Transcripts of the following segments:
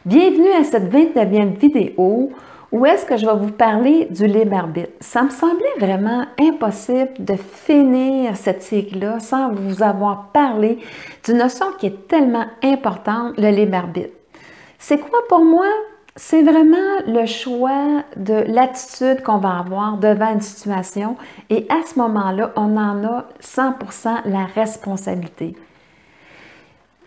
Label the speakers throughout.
Speaker 1: Bienvenue à cette 29e vidéo où est-ce que je vais vous parler du libre arbitre. Ça me semblait vraiment impossible de finir cette série-là sans vous avoir parlé d'une notion qui est tellement importante, le libre arbitre. C'est quoi pour moi? C'est vraiment le choix de l'attitude qu'on va avoir devant une situation et à ce moment-là, on en a 100% la responsabilité.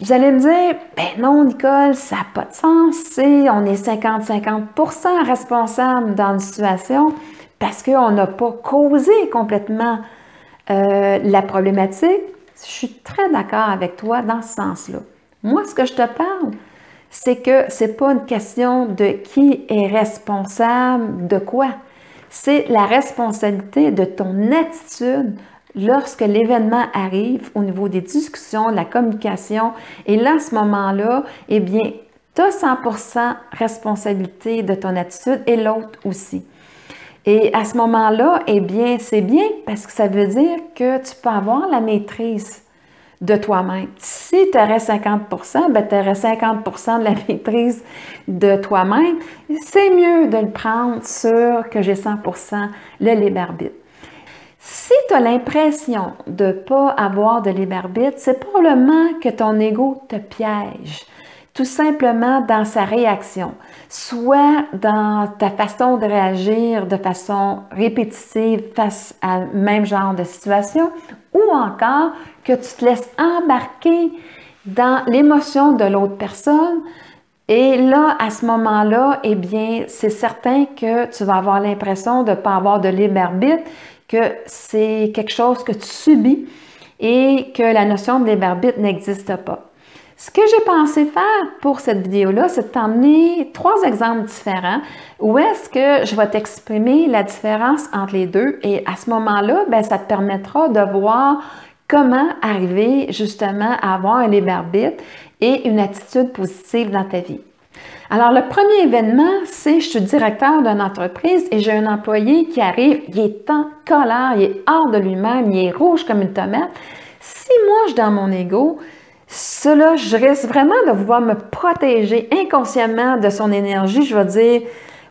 Speaker 1: Vous allez me dire, ben non, Nicole, ça n'a pas de sens, on est 50-50% responsable dans une situation parce qu'on n'a pas causé complètement la problématique. Je suis très d'accord avec toi dans ce sens-là. Moi, ce que je te parle, c'est que ce n'est pas une question de qui est responsable de quoi. C'est la responsabilité de ton attitude lorsque l'événement arrive au niveau des discussions, de la communication. Et là, à ce moment-là, eh bien, tu as 100% responsabilité de ton attitude et l'autre aussi. Et à ce moment-là, eh bien, c'est bien parce que ça veut dire que tu peux avoir la maîtrise de toi-même. Si tu aurais 50%, ben, tu aurais 50% de la maîtrise de toi-même. C'est mieux de le prendre sur que j'ai 100% le libre arbitre. Si tu as l'impression de ne pas avoir de libre arbitre, c'est probablement que ton ego te piège, tout simplement dans sa réaction, soit dans ta façon de réagir de façon répétitive face à même genre de situation, ou encore que tu te laisses embarquer dans l'émotion de l'autre personne. Et là, à ce moment-là, eh bien, c'est certain que tu vas avoir l'impression de ne pas avoir de libre arbitre, que c'est quelque chose que tu subis et que la notion de libre arbitre n'existe pas. Ce que j'ai pensé faire pour cette vidéo-là, c'est de t'emmener 3 exemples différents où est-ce que je vais t'exprimer la différence entre les deux et à ce moment-là, bien, ça te permettra de voir comment arriver justement à avoir un libre arbitre et une attitude positive dans ta vie. Alors, le premier événement, c'est je suis directeur d'une entreprise et j'ai un employé qui arrive, il est en colère, il est hors de lui-même, il est rouge comme une tomate. Si moi, je suis dans mon ego, cela, je risque vraiment de vouloir me protéger inconsciemment de son énergie. Je vais dire,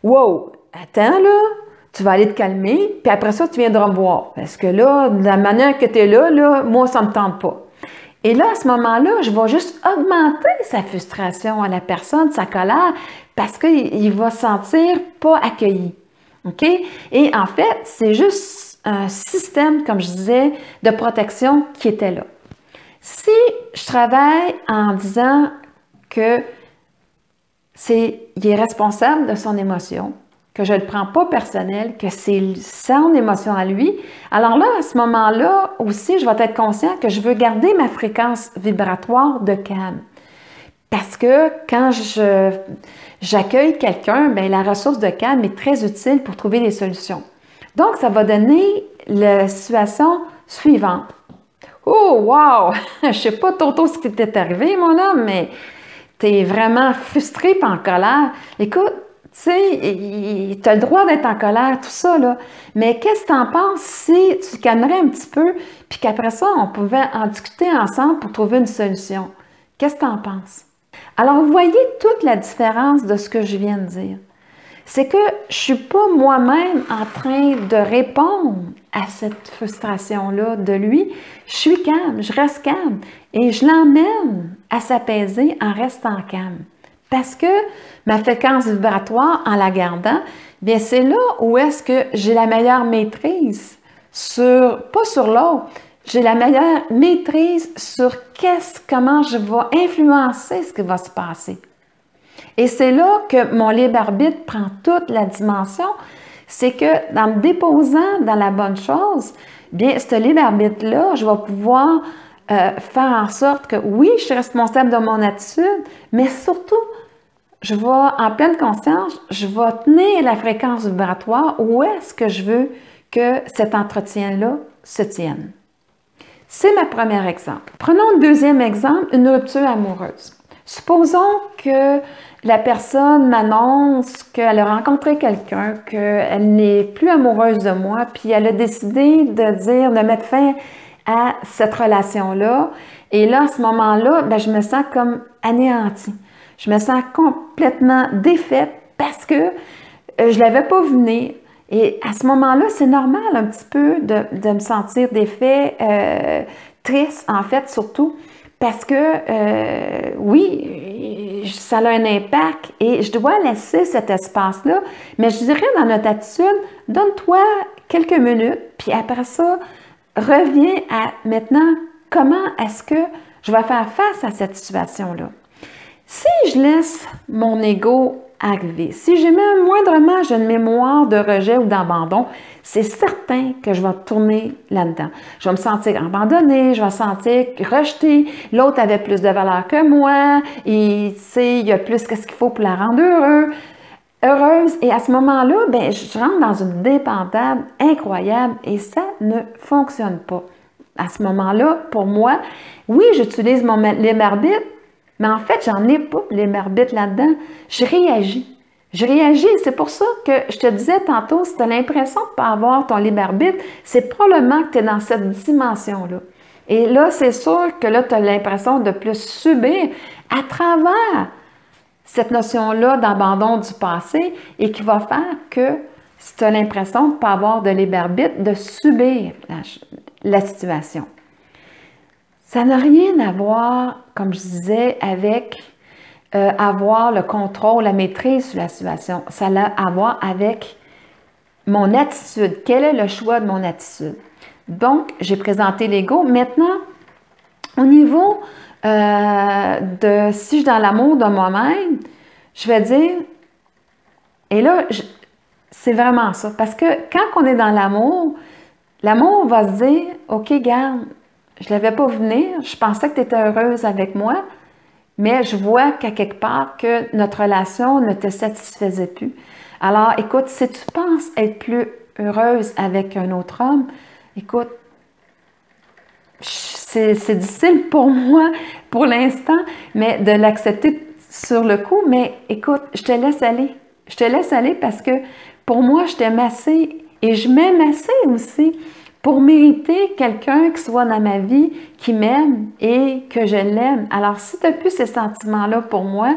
Speaker 1: wow, attends là, tu vas aller te calmer, puis après ça, tu viendras me voir. Parce que là, de la manière que tu es là, moi, ça ne me tente pas. Et là, à ce moment-là, je vais juste augmenter sa frustration à la personne, sa colère, parce qu'il va se sentir pas accueilli. OK? Et en fait, c'est juste un système, comme je disais, de protection qui était là. Si je travaille en disant que il est responsable de son émotion, que je ne le prends pas personnel, que c'est son émotion à lui, alors là, à ce moment-là aussi, je vais être conscient que je veux garder ma fréquence vibratoire de calme. Parce que quand j'accueille quelqu'un, bien, la ressource de calme est très utile pour trouver des solutions. Donc, ça va donner la situation suivante. Oh, wow! Je ne sais pas, Toto, ce qui t'est arrivé, mon homme, mais tu es vraiment frustré et en colère. Écoute, tu sais, tu as le droit d'être en colère, tout ça, là. Mais qu'est-ce que tu en penses si tu calmerais un petit peu, puis qu'après ça, on pouvait en discuter ensemble pour trouver une solution? Qu'est-ce que tu en penses? Alors, vous voyez toute la différence de ce que je viens de dire. C'est que je ne suis pas moi-même en train de répondre à cette frustration-là de lui. Je suis calme, je reste calme et je l'emmène à s'apaiser en restant calme. Parce que ma fréquence vibratoire, en la gardant, bien c'est là où est-ce que j'ai la meilleure maîtrise pas sur l'autre, j'ai la meilleure maîtrise sur comment je vais influencer ce qui va se passer. Et c'est là que mon libre arbitre prend toute la dimension, c'est que en me déposant dans la bonne chose, bien, ce libre arbitre-là, je vais pouvoir faire en sorte que oui, je suis responsable de mon attitude, mais surtout, je vais, en pleine conscience, je vais tenir la fréquence vibratoire où est-ce que je veux que cet entretien-là se tienne. C'est ma premier exemple. Prenons un deuxième exemple, une rupture amoureuse. Supposons que la personne m'annonce qu'elle a rencontré quelqu'un, qu'elle n'est plus amoureuse de moi, puis elle a décidé de mettre fin à cette relation-là. Et là, à ce moment-là, ben, je me sens comme anéantie. Je me sens complètement défaite parce que je ne l'avais pas vu venir. Et à ce moment-là, c'est normal un petit peu de me sentir défaite, triste en fait surtout, parce que oui, ça a un impact et je dois laisser cet espace-là, mais je dirais dans notre attitude, donne-toi quelques minutes, puis après ça, reviens à maintenant, comment est-ce que je vais faire face à cette situation-là? Si je laisse mon ego arriver, si j'ai même moindrement une mémoire de rejet ou d'abandon, c'est certain que je vais tourner là-dedans. Je vais me sentir abandonnée, je vais me sentir rejetée. L'autre avait plus de valeur que moi, et tu sais, il y a plus que ce qu'il faut pour la rendre heureuse. Et à ce moment-là, ben, je rentre dans une dépendance incroyable et ça ne fonctionne pas. À ce moment-là, pour moi, oui, j'utilise mon libre arbitre, mais en fait, j'en ai pas les arbitre là-dedans. Je réagis. Je réagis. C'est pour ça que je te disais tantôt, si tu as l'impression de ne pas avoir ton libre arbitre, c'est probablement que tu es dans cette dimension-là. Et là, c'est sûr que là, tu as l'impression de plus subir à travers cette notion-là d'abandon du passé et qui va faire que si tu as l'impression de ne pas avoir de libre arbitre, de subir la situation. Ça n'a rien à voir, comme je disais, avec avoir le contrôle, la maîtrise sur la situation. Ça a à voir avec mon attitude. Quel est le choix de mon attitude? Donc, j'ai présenté l'ego. Maintenant, au niveau de si je suis dans l'amour de moi-même, je vais dire, et là, c'est vraiment ça. Parce que quand on est dans l'amour va se dire, OK, garde, je ne l'avais pas vu venir, je pensais que tu étais heureuse avec moi, mais je vois qu'à quelque part que notre relation ne te satisfaisait plus. Alors, écoute, si tu penses être plus heureuse avec un autre homme, écoute, c'est difficile pour moi, pour l'instant, mais de l'accepter sur le coup, mais écoute, je te laisse aller. Je te laisse aller parce que pour moi, je t'aime assez et je m'aime assez aussi pour mériter quelqu'un qui soit dans ma vie, qui m'aime et que je l'aime. Alors, si tu n'as plus ces sentiments-là pour moi,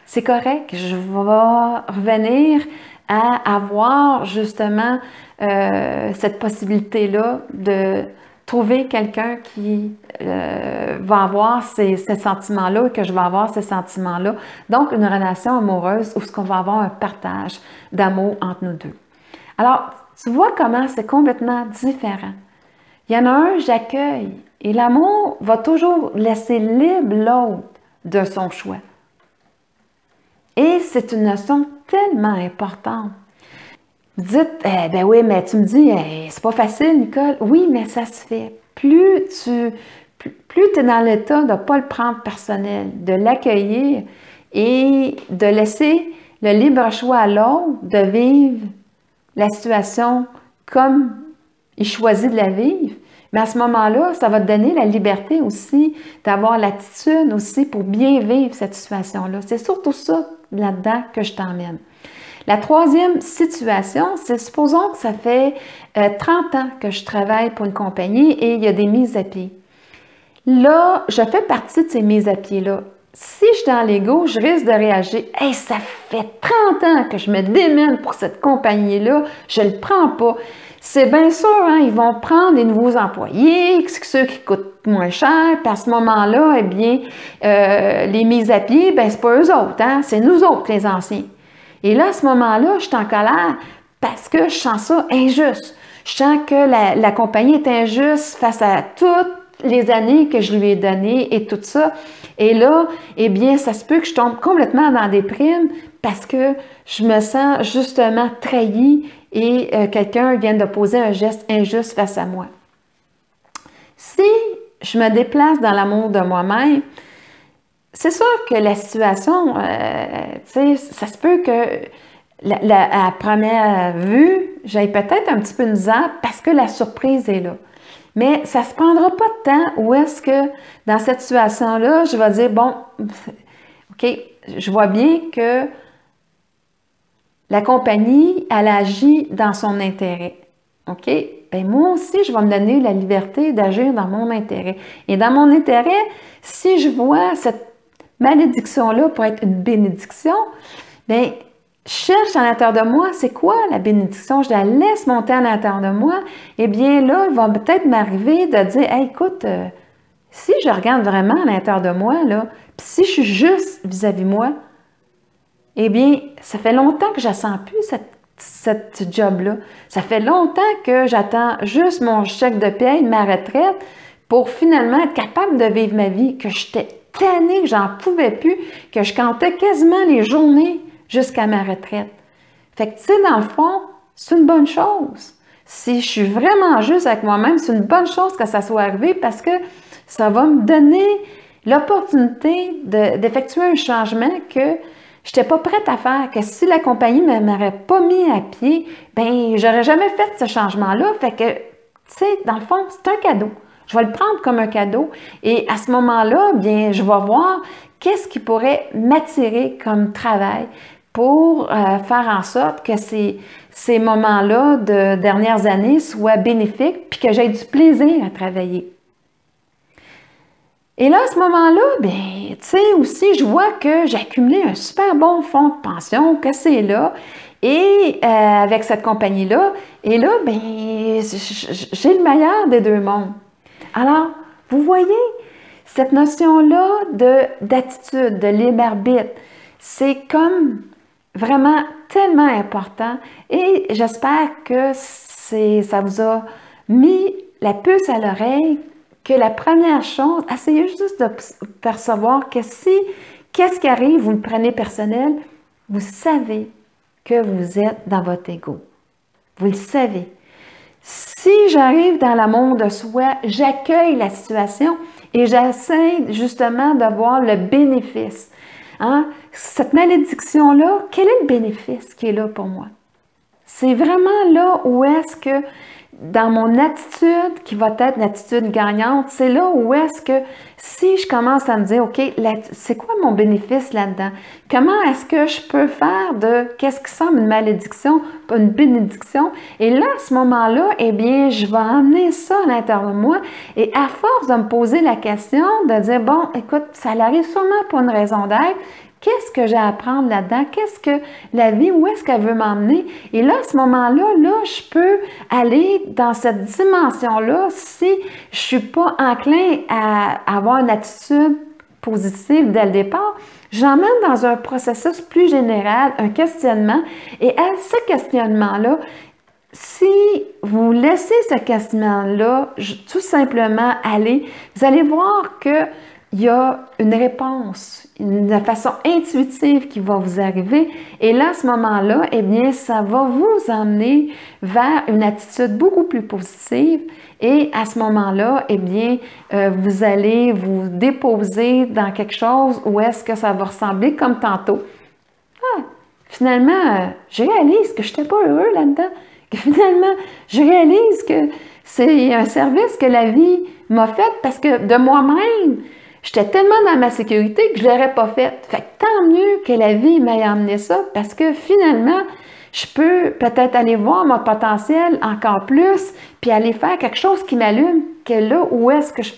Speaker 1: c'est correct. Je vais revenir à avoir justement cette possibilité-là de trouver quelqu'un qui va avoir ces sentiments-là et que je vais avoir ces sentiments-là. Donc, une relation amoureuse où ce qu'on va avoir un partage d'amour entre nous deux. Alors, tu vois comment c'est complètement différent. Il y en a un, j'accueille. Et l'amour va toujours laisser libre l'autre de son choix. Et c'est une notion tellement importante. Dites, ben oui, mais tu me dis, c'est pas facile, Nicole. Oui, mais ça se fait. Plus tu es dans l'état de ne pas le prendre personnel, de l'accueillir et de laisser le libre choix à l'autre de vivre la situation comme il choisit de la vivre, mais à ce moment-là, ça va te donner la liberté aussi d'avoir l'attitude aussi pour bien vivre cette situation-là. C'est surtout ça là-dedans que je t'emmène. La troisième situation, c'est supposons que ça fait 30 ans que je travaille pour une compagnie et il y a des mises à pied. Là, je fais partie de ces mises à pied-là. Si je suis dans l'ego, je risque de réagir. « Hey, ça fait 30 ans que je me démène pour cette compagnie-là, je ne le prends pas. » C'est bien sûr, hein, ils vont prendre des nouveaux employés, ceux qui coûtent moins cher, puis à ce moment-là, eh bien, les mises à pied, ben c'est pas eux autres, hein, c'est nous autres, les anciens. Et là, à ce moment-là, je suis en colère parce que je sens ça injuste. Je sens que la compagnie est injuste face à toutes les années que je lui ai données et tout ça. Et là, eh bien, ça se peut que je tombe complètement dans des primes parce que je me sens justement trahie et quelqu'un vient de poser un geste injuste face à moi. Si je me déplace dans l'amour de moi-même, c'est sûr que la situation, tu sais, ça se peut que à première vue, j'aille peut-être un petit peu de misère parce que la surprise est là. Mais ça ne se prendra pas de temps où est-ce que dans cette situation-là, je vais dire, bon, OK, je vois bien que la compagnie, elle agit dans son intérêt. OK? Bien, moi aussi, je vais me donner la liberté d'agir dans mon intérêt. Et dans mon intérêt, si je vois cette malédiction-là pour être une bénédiction, bien, je cherche à l'intérieur de moi, c'est quoi la bénédiction? Je la laisse monter à l'intérieur de moi. Eh bien, là, il va peut-être m'arriver de dire, hey, écoute, si je regarde vraiment à l'intérieur de moi, là, puis si je suis juste vis-à-vis moi, eh bien, ça fait longtemps que je ne sens plus cette job-là. Ça fait longtemps que j'attends juste mon chèque de paye, ma retraite, pour finalement être capable de vivre ma vie, que j'étais tannée, que j'en pouvais plus, que je comptais quasiment les journées jusqu'à ma retraite. Fait que, tu sais, dans le fond, c'est une bonne chose. Si je suis vraiment juste avec moi-même, c'est une bonne chose que ça soit arrivé parce que ça va me donner l'opportunité d'effectuer un changement que je n'étais pas prête à faire, que si la compagnie ne m'aurait pas mis à pied, bien, j'aurais jamais fait ce changement-là. Fait que, tu sais, dans le fond, c'est un cadeau. Je vais le prendre comme un cadeau et à ce moment-là, bien, je vais voir qu'est-ce qui pourrait m'attirer comme travail pour faire en sorte que ces moments-là de dernières années soient bénéfiques puis que j'aie du plaisir à travailler. Et là, à ce moment-là, bien, tu sais, aussi, je vois que j'ai accumulé un super bon fonds de pension, que c'est là, et avec cette compagnie-là, et là, bien, j'ai le meilleur des deux mondes. Alors, vous voyez, cette notion-là d'attitude, de libre arbitre, c'est comme vraiment tellement important et j'espère que ça vous a mis la puce à l'oreille que la première chose, essayez juste de percevoir que si, qu'est-ce qui arrive, vous le prenez personnel, vous savez que vous êtes dans votre ego. Vous le savez. Si j'arrive dans l'amour de soi, j'accueille la situation et j'essaie justement de voir le bénéfice. Hein? Cette malédiction-là, quel est le bénéfice qui est là pour moi? C'est vraiment là où est-ce que, dans mon attitude, qui va être une attitude gagnante, c'est là où est-ce que, si je commence à me dire, OK, c'est quoi mon bénéfice là-dedans? Comment est-ce que je peux faire de qu'est-ce qui semble une malédiction, pas une bénédiction? Et là, à ce moment-là, eh bien, je vais emmener ça à l'intérieur de moi et à force de me poser la question, de dire, bon, écoute, ça arrive sûrement pour une raison d'être. Qu'est-ce que j'ai à apprendre là-dedans? Qu'est-ce que la vie, où est-ce qu'elle veut m'emmener? Et là, à ce moment-là, là, je peux aller dans cette dimension-là si je ne suis pas enclin à avoir une attitude positive dès le départ. J'emmène dans un processus plus général, un questionnement. Et à ce questionnement-là, si vous laissez ce questionnement-là tout simplement aller, vous allez voir que il y a une réponse, une façon intuitive qui va vous arriver. Et là, à ce moment-là, eh bien, ça va vous emmener vers une attitude beaucoup plus positive. Et à ce moment-là, eh bien, vous allez vous déposer dans quelque chose où est-ce que ça va ressembler comme tantôt. Ah, finalement, je réalise que je n'étais pas heureux là-dedans. Que finalement, je réalise que c'est un service que la vie m'a fait parce que de moi-même, j'étais tellement dans ma sécurité que je ne l'aurais pas faite. Fait que tant mieux que la vie m'ait amené ça parce que finalement, je peux peut-être aller voir mon potentiel encore plus puis aller faire quelque chose qui m'allume que là où est-ce que je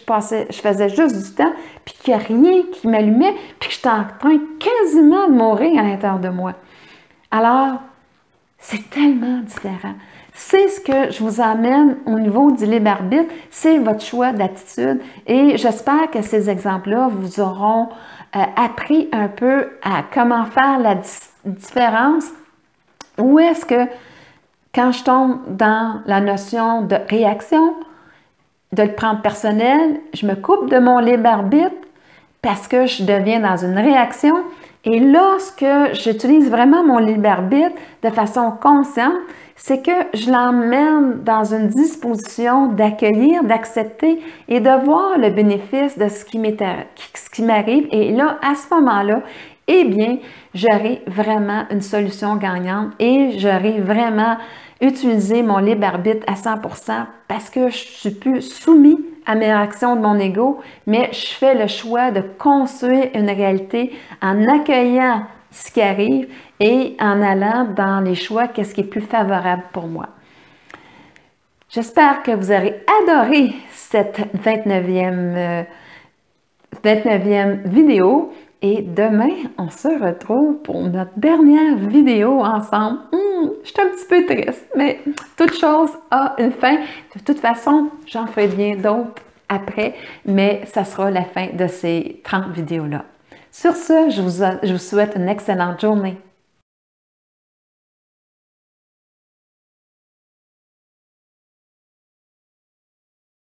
Speaker 1: faisais juste du temps puis qu'il n'y a rien qui m'allumait puis que j'étais en train quasiment de mourir à l'intérieur de moi. Alors, c'est tellement différent. C'est ce que je vous amène au niveau du libre arbitre, c'est votre choix d'attitude et j'espère que ces exemples-là vous auront appris un peu à comment faire la différence. Où est-ce que, quand je tombe dans la notion de réaction, de le prendre personnel, je me coupe de mon libre arbitre parce que je deviens dans une réaction. Et lorsque j'utilise vraiment mon libre arbitre de façon consciente, c'est que je l'emmène dans une disposition d'accueillir, d'accepter et de voir le bénéfice de ce qui m'arrive. Et là, à ce moment-là, eh bien, j'aurai vraiment une solution gagnante et j'aurai vraiment utilisé mon libre arbitre à 100% parce que je suis plus soumis à mes réactions de mon ego, mais je fais le choix de construire une réalité en accueillant ce qui arrive et en allant dans les choix, qu'est-ce qui est plus favorable pour moi. J'espère que vous aurez adoré cette 29e vidéo Et demain, on se retrouve pour notre dernière vidéo ensemble. Je suis un petit peu triste, mais toute chose a une fin. De toute façon, j'en ferai bien d'autres après, mais ça sera la fin de ces 30 vidéos-là. Sur ce, je vous souhaite une excellente journée.